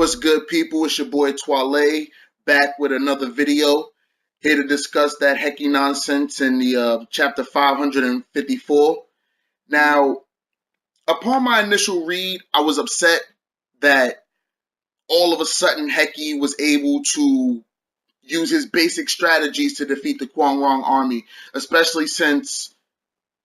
What's good, people? It's your boy Twale back with another video. Here to discuss that heki nonsense in the chapter 554. Now, upon my initial read, I was upset that all of a sudden Heki was able to use his basic strategies to defeat the Quangrong army, especially since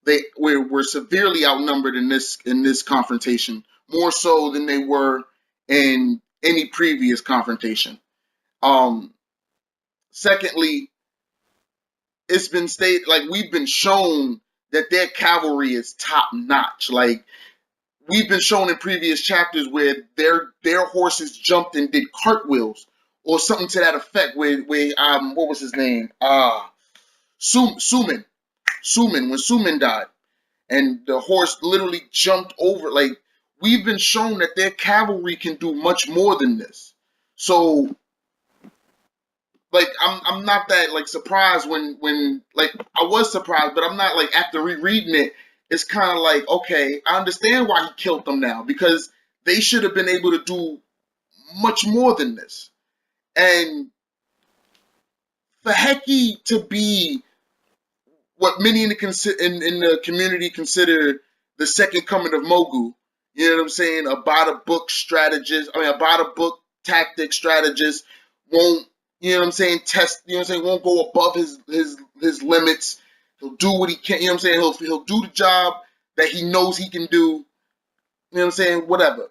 they were severely outnumbered in this confrontation, more so than they were in any previous confrontation. Um, Secondly, it's been stated, like, we've been shown that their cavalry is top notch. Like, we've been shown in previous chapters where their horses jumped and did cartwheels or something to that effect. Where what was his name? Suman. When Suman died, and the horse literally jumped over. Like, we've been shown that their cavalry can do much more than this. So, like, I'm not that, like, surprised when like, I was surprised, but I'm not, like, after rereading it, it's kind of like, okay, I understand why he killed them now, because they should have been able to do much more than this. And for Heki to be what many in the community consider the second coming of Mogu, you know what I'm saying? A by the book strategist, a by the book tactic strategist, won't, you know what I'm saying, test, you know what I'm saying, won't go above his limits. He'll do what he can, you know what I'm saying? He'll do the job that he knows he can do, you know what I'm saying, whatever.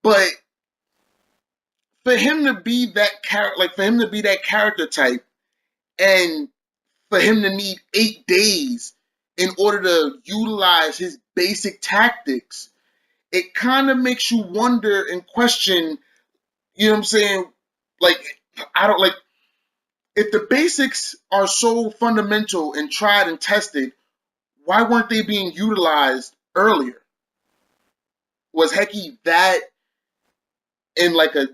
But for him to be that character type, and for him to need 8 days in order to utilize his basic tactics, it kind of makes you wonder and question, you know what I'm saying? Like, if the basics are so fundamental and tried and tested, why weren't they being utilized earlier? Was Heki that in like a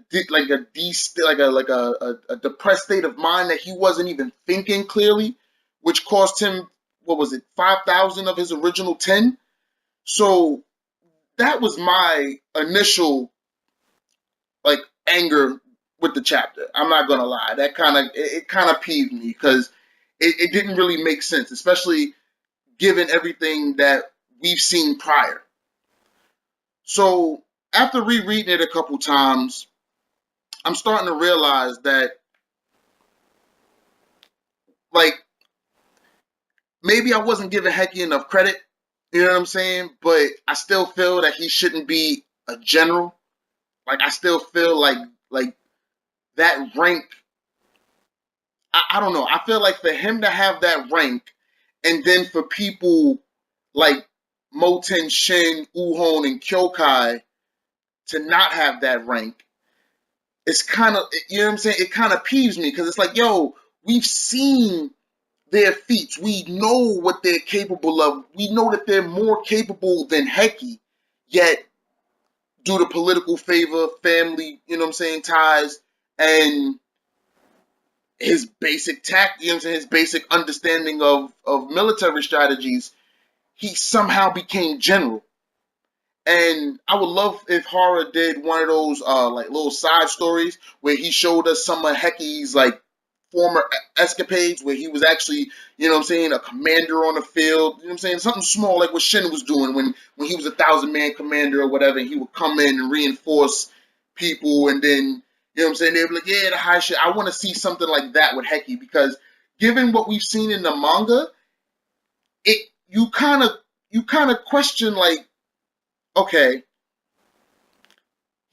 depressed state of mind that he wasn't even thinking clearly, which cost him, what was it, 5,000 of his original 10? So that was my initial, like, anger with the chapter. I'm not gonna lie, that kind of peeved me, because it didn't really make sense, especially given everything that we've seen prior. So after rereading it a couple times, I'm starting to realize that, like, maybe I wasn't giving Heki enough credit, you know what I'm saying? But I still feel that he shouldn't be a general. Like, I still feel like that rank, I don't know. I feel like for him to have that rank, and then for people like Moten, Shin, Uhon, and Kyokai to not have that rank, it's kind of, you know what I'm saying? It kind of peeves me, because it's like, yo, we've seen their feats. We know what they're capable of. We know that they're more capable than Heki, yet due to political favor, family, you know what I'm saying, ties, and his basic tact, you know what I'm saying, his basic understanding of military strategies, he somehow became general. And I would love if Hara did one of those like little side stories where he showed us some of Heki's, like, former escapades, where he was actually, you know what I'm saying, a commander on the field, you know what I'm saying, something small like what Shin was doing when he was a 1,000-man commander or whatever, and he would come in and reinforce people, and then, you know what I'm saying, they'd be like, yeah, the high shit. I want to see something like that with Heki, because given what we've seen in the manga, it you kind of question, like, okay,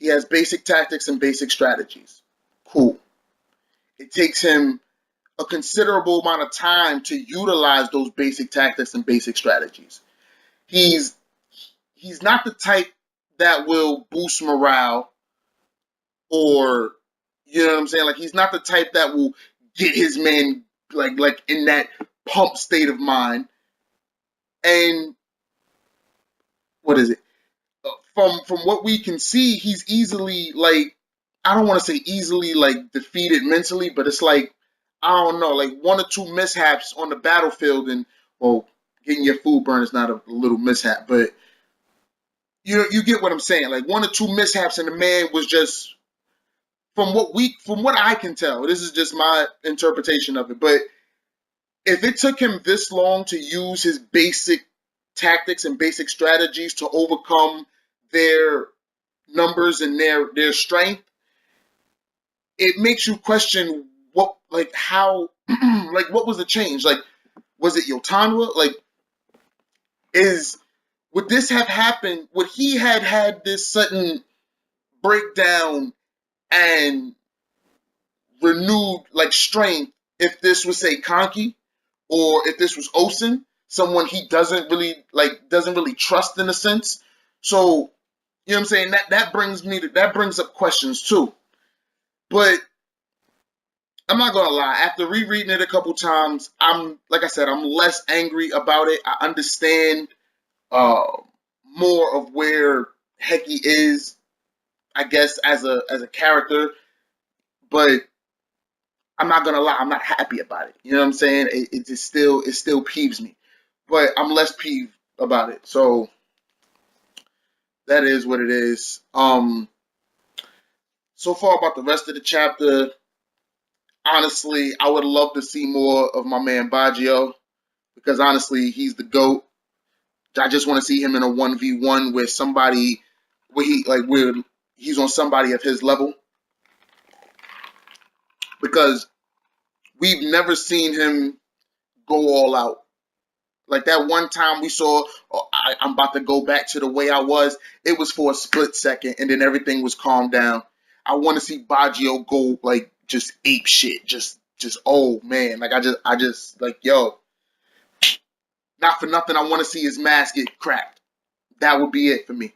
he has basic tactics and basic strategies. Cool. It takes him a considerable amount of time to utilize those basic tactics and basic strategies. He's not the type that will boost morale, or, you know what I'm saying? Like, he's not the type that will get his men, like in that pump state of mind. And what is it? From what we can see, he's easily, like, I don't want to say easily, like, defeated mentally, but it's like, I don't know, like, one or two mishaps on the battlefield, and, well, getting your food burned is not a little mishap, but you get what I'm saying. Like, one or two mishaps, and the man was just from what I can tell, this is just my interpretation of it, but if it took him this long to use his basic tactics and basic strategies to overcome their numbers and their strength, it makes you question what, like, how, like, what was the change? Like, was it yotanwa? Like, is would this have happened? Would he had this sudden breakdown and renewed like strength if this was, say, Conky, or if this was Osen, someone he doesn't really trust in a sense. So you know what I'm saying? That brings up questions too. But I'm not gonna lie. After rereading it a couple times, I'm like I said, I'm less angry about it. I understand uh, more of where Heki is, I guess, as a character. But I'm not gonna lie, I'm not happy about it. You know what I'm saying? It still peeves me, but I'm less peeved about it. So that is what it is. So far about the rest of the chapter, honestly, I would love to see more of my man Bajio, because honestly, he's the GOAT. I just want to see him in a 1v1 where somebody, where he's on somebody of his level, because we've never seen him go all out. Like that one time we saw, oh, I'm about to go back to the way I was. It was for a split second, and then everything was calmed down. I want to see Bajio go like just ape shit, just oh man, like I just like yo, not for nothing. I want to see his mask get cracked. That would be it for me.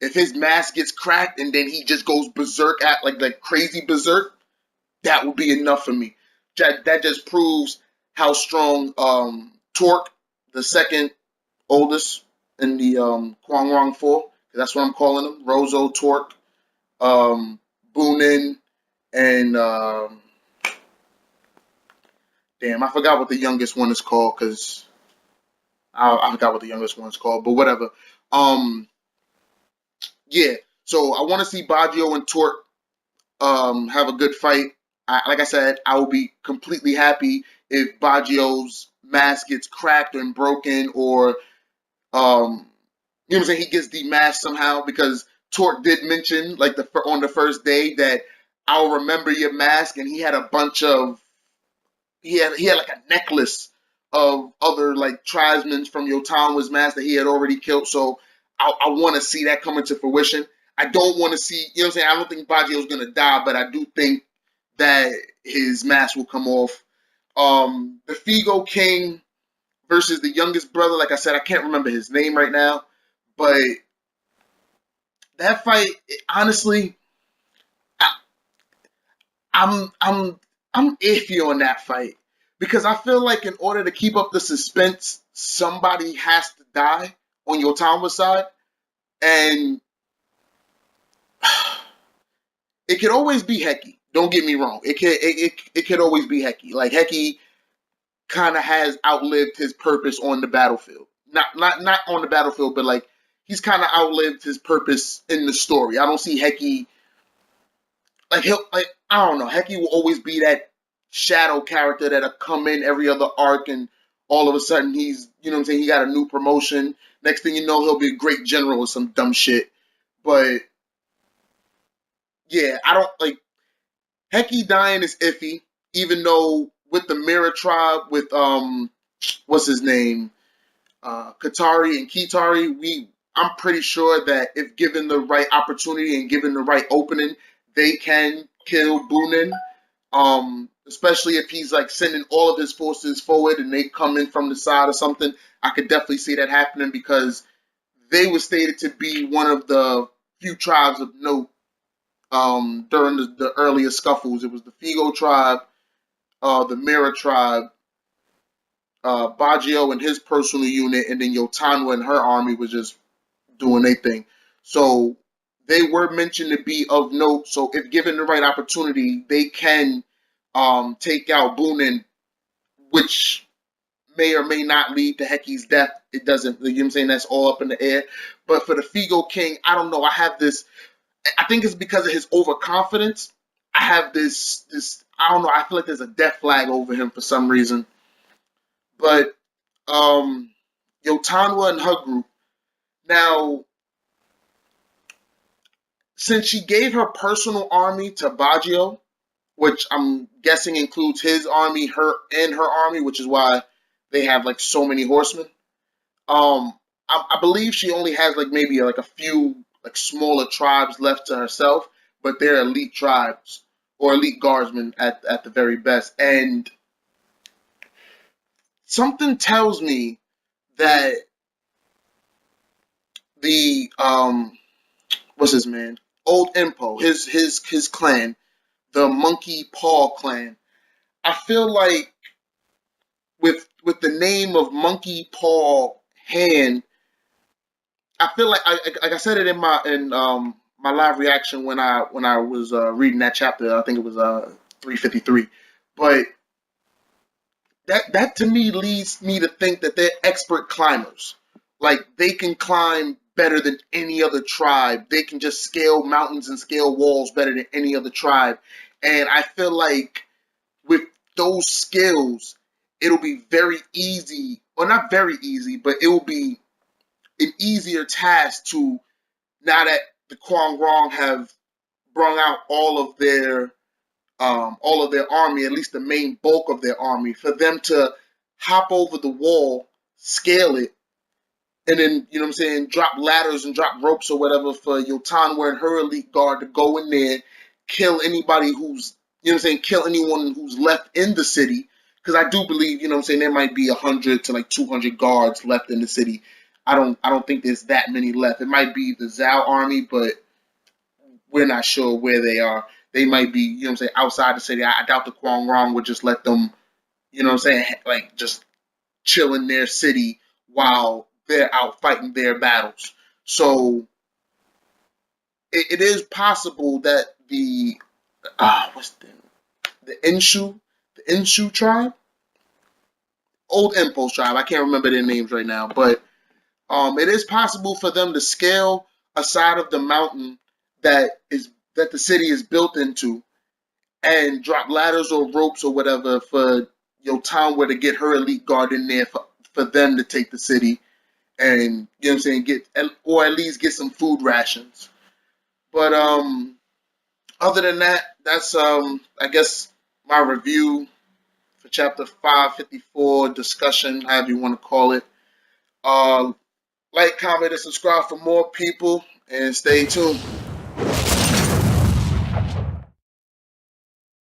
If his mask gets cracked and then he just goes berserk at like crazy berserk, that would be enough for me. That just proves how strong Torque, the second oldest in the Kwang Rong 4, that's what I'm calling them. Rozo, Torque, Boonin, and damn, I forgot what the youngest one is called, because I forgot what the youngest one's called, but whatever. Um, yeah, so I want to see Baggio and Torque have a good fight. Like I said, I will be completely happy if Baggio's mask gets cracked and broken, or you know what I'm saying, he gets demasked somehow, because Torque did mention like on the first day that I'll remember your mask, and he had a bunch of he had like a necklace of other like tribesmen from Yotanwa's mask that he had already killed. So I want to see that come into fruition. I don't want to see, you know what I'm saying? I don't think Baggio's gonna die, but I do think that his mask will come off. The Feego King versus the youngest brother, like I said, I can't remember his name right now, but that fight, honestly, I, I'm iffy on that fight, because I feel like in order to keep up the suspense, somebody has to die on your Yotanwa side, and it could always be Heki. Don't get me wrong. It could always be Heki. Like Heki kind of has outlived his purpose on the battlefield. Not on the battlefield, but like he's kind of outlived his purpose in the story. I don't see Heki like he'll like I don't know. Heki will always be that shadow character that'll come in every other arc, and all of a sudden he's, you know what I'm saying, he got a new promotion. Next thing you know, he'll be a great general or some dumb shit. But yeah, I don't like Heki dying is iffy, even though with the Mirror Tribe with what's his name? Katari and Kitari, I'm pretty sure that if given the right opportunity and given the right opening, they can kill Bunin. Especially if he's like sending all of his forces forward and they come in from the side or something. I could definitely see that happening, because they were stated to be one of the few tribes of note during the earlier scuffles. It was the Feego tribe, the Mirror tribe, Baggio and his personal unit, and then Yotanwa and her army was just doing their thing. So they were mentioned to be of note. So if given the right opportunity, they can take out Bunin, which may or may not lead to Heki's death. It doesn't, you know what I'm saying? That's all up in the air. But for the Feego King, I don't know. I have this, I think it's because of his overconfidence. I have this I don't know, I feel like there's a death flag over him for some reason. But Yotanwa and her group. Now, since she gave her personal army to Bajio, which I'm guessing includes his army, her army, which is why they have like so many horsemen. Um, I believe she only has like maybe like a few like smaller tribes left to herself, but they're elite tribes or elite guardsmen at the very best. And something tells me that the what's his man, Old Impo, his clan, the Monkey Paw clan. I feel like with the name of Monkey Paw Hand, I feel like I said it in my live reaction when I was reading that chapter. I think it was 353, but that to me leads me to think that they're expert climbers. Like they can climb better than any other tribe. They can just scale mountains and scale walls better than any other tribe. And I feel like with those skills, it'll be very easy, or not very easy, but it will be an easier task to, now that the Kwang Rong have brung out all of their army, at least the main bulk of their army, for them to hop over the wall, scale it, and then, you know what I'm saying, drop ladders and drop ropes or whatever for Yotanwa and her elite guard to go in there, kill anybody who's, you know what I'm saying, kill anyone who's left in the city. Because I do believe, you know what I'm saying, there might be 100 to like 200 guards left in the city. I don't think there's that many left. It might be the Zhao army, but we're not sure where they are. They might be, you know what I'm saying, outside the city. I doubt the Kwang Rong would just let them, you know what I'm saying, like just chill in their city while they're out fighting their battles. So it is possible that what's the Inshu tribe, Old Impulse tribe. I can't remember their names right now, but it is possible for them to scale a side of the mountain that the city is built into and drop ladders or ropes or whatever for Yotanwa to get her elite guard in there for them to take the city and, you know what I'm saying, or at least get some food rations. But other than that, that's I guess my review for chapter 554 discussion, however you want to call it. Like, comment, and subscribe for more people, and stay tuned.